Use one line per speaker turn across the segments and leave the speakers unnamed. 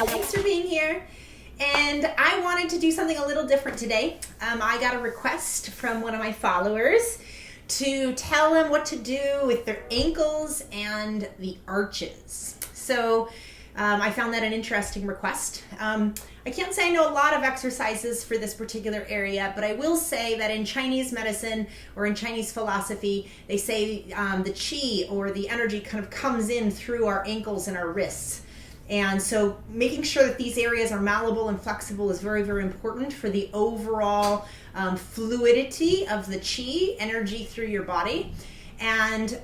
Thanks for being here. And I wanted to do something a little different today. I got a request from one of my followers to tell them what to do with their ankles and the arches. So I found that an interesting request. I can't say I know a lot of exercises for this particular area, but I will say that in Chinese medicine or in Chinese philosophy, they say the qi or the energy kind of comes in through our ankles and our wrists. And so making sure that these areas are malleable and flexible is very, very important for the overall fluidity of the qi energy through your body. And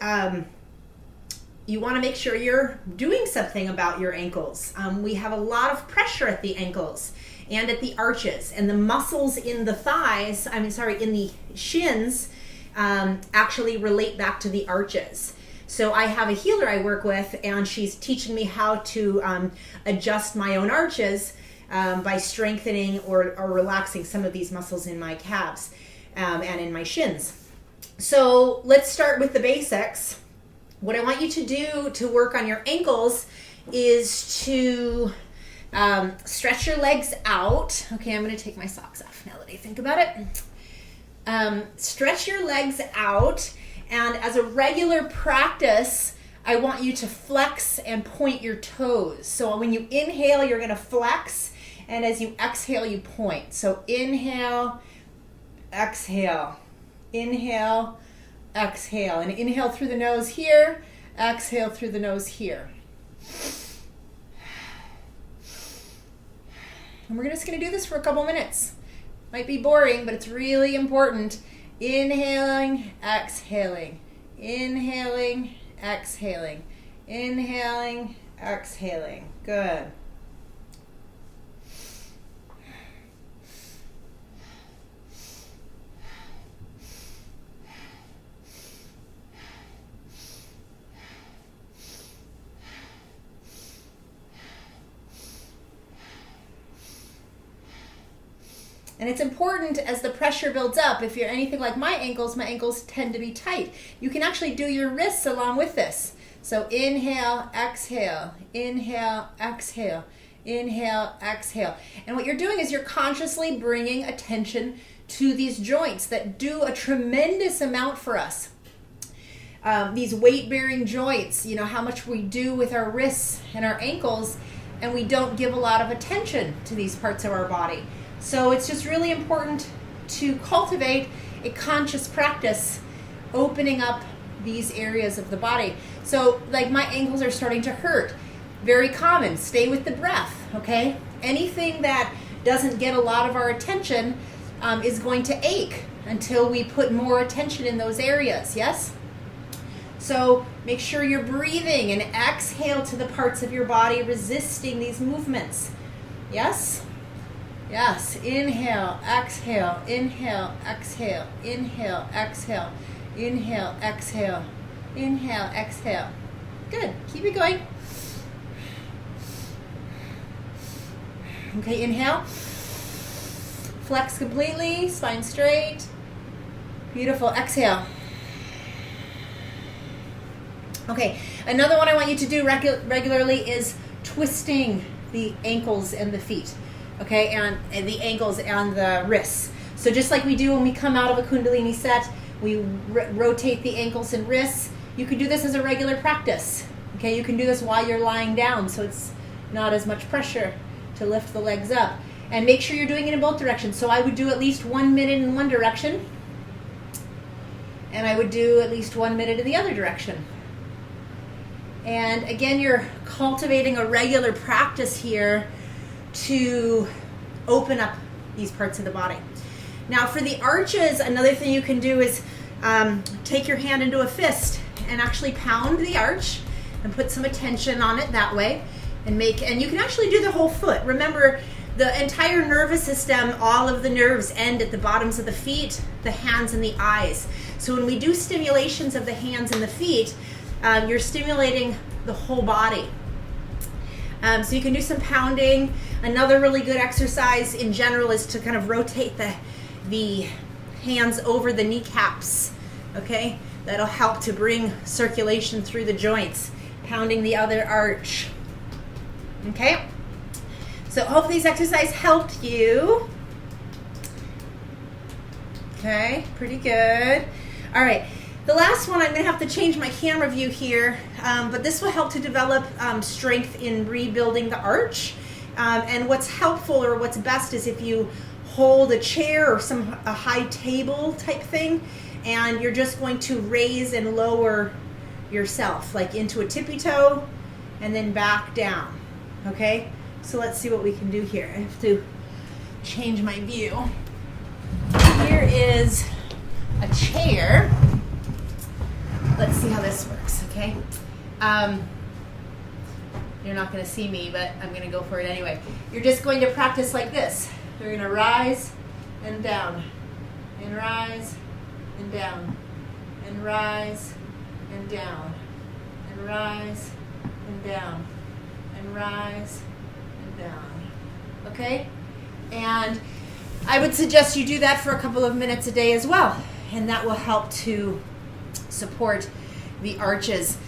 you want to make sure you're doing something about your ankles. We have a lot of pressure at the ankles and at the arches, and the muscles in the thighs, in the shins, actually relate back to the arches. So I have a healer I work with, and she's teaching me how to adjust my own arches by strengthening or relaxing some of these muscles in my calves and in my shins. So let's start with the basics. What I want you to do to work on your ankles is to stretch your legs out. Okay, I'm going to take my socks off now that I think about it. Stretch your legs out. And as a regular practice, I want you to flex and point your toes. So when you inhale, you're going to flex. And as you exhale, you point. So inhale, exhale, inhale, exhale. And inhale through the nose here, exhale through the nose here. And we're just going to do this for a couple minutes. Might be boring, but it's really important. Inhaling, exhaling, inhaling, exhaling, inhaling, exhaling. Good. And it's important as the pressure builds up. If you're anything like my ankles tend to be tight. You can actually do your wrists along with this. So inhale, exhale, inhale, exhale, inhale, exhale. And what you're doing is you're consciously bringing attention to these joints that do a tremendous amount for us. These weight-bearing joints, you know, how much we do with our wrists and our ankles, and we don't give a lot of attention to these parts of our body. So it's just really important to cultivate a conscious practice opening up these areas of the body. So like my ankles are starting to hurt. Very common. Stay with the breath, okay? Anything that doesn't get a lot of our attention is going to ache until we put more attention in those areas, yes? So make sure you're breathing and exhale to the parts of your body resisting these movements. Yes? Yes, inhale, exhale, inhale, exhale, inhale, exhale, inhale, exhale, inhale, exhale. Good, keep it going. Okay, inhale. Flex completely, spine straight. Beautiful, exhale. Okay, another one I want you to do regularly is twisting the ankles and the feet. Okay, and the ankles and the wrists. So just like we do when we come out of a Kundalini set, we rotate the ankles and wrists. You can do this as a regular practice. Okay, you can do this while you're lying down, so it's not as much pressure to lift the legs up. And make sure you're doing it in both directions. So I would do at least 1 minute in one direction, and I would do at least 1 minute in the other direction. And again, you're cultivating a regular practice here to open up these parts of the body. Now for the arches, another thing you can do is take your hand into a fist and actually pound the arch and put some attention on it that way, and you can actually do the whole foot. Remember, the entire nervous system, all of the nerves end at the bottoms of the feet, the hands, and the eyes. So when we do stimulations of the hands and the feet, you're stimulating the whole body. So you can do some pounding. Another really good exercise in general is to kind of rotate the hands over the kneecaps, okay? That'll help to bring circulation through the joints. pounding the other arch. Okay? So hopefully this exercise helped you. Okay, pretty good. All right, the last one, I'm gonna have to change my camera view here, but this will help to develop strength in rebuilding the arch. And what's helpful or what's best is if you hold a chair or a high table type thing, and you're just going to raise and lower yourself, like into a tippy toe and then back down. Okay, so let's see what we can do here. I have to change my view. Here is a chair. Let's see how this works, okay? You're not going to see me, but I'm going to go for it anyway. You're just going to practice like this. You're going to rise and down, and rise and down, and rise and down, and rise and down, and rise and down. Okay? And I would suggest you do that for a couple of minutes a day as well, and that will help to support the arches.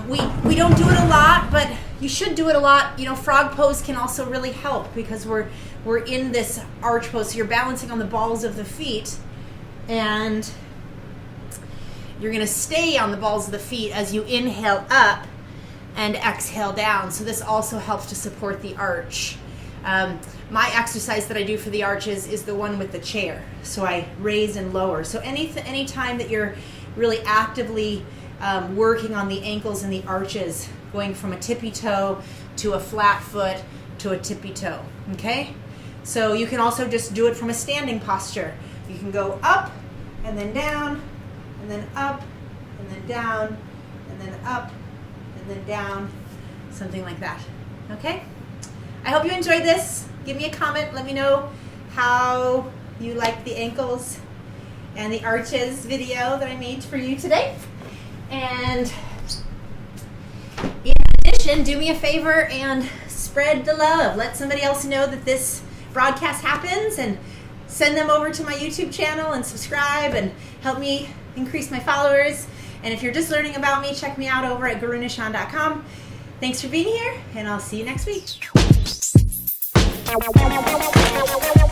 We don't do it a lot, but you should do it a lot. You know, frog pose can also really help because we're in this arch pose, so you're balancing on the balls of the feet, and you're going to stay on the balls of the feet as you inhale up and exhale down. So this also helps to support the arch. My exercise that I do for the arches is the one with the chair. So I raise and lower. So any time that you're really actively working on the ankles and the arches, going from a tippy toe to a flat foot to a tippy toe, okay? So you can also just do it from a standing posture. You can go up and then down, and then up and then down, and then up and then down, something like that, okay? I hope you enjoyed this. Give me a comment. Let me know how you liked the ankles and the arches video that I made for you today. And in addition, do me a favor and spread the love. Let somebody else know that this broadcast happens, and send them over to my YouTube channel and subscribe and help me increase my followers. And if you're just learning about me, check me out over at GarunaShan.com. Thanks for being here, and I'll see you next week.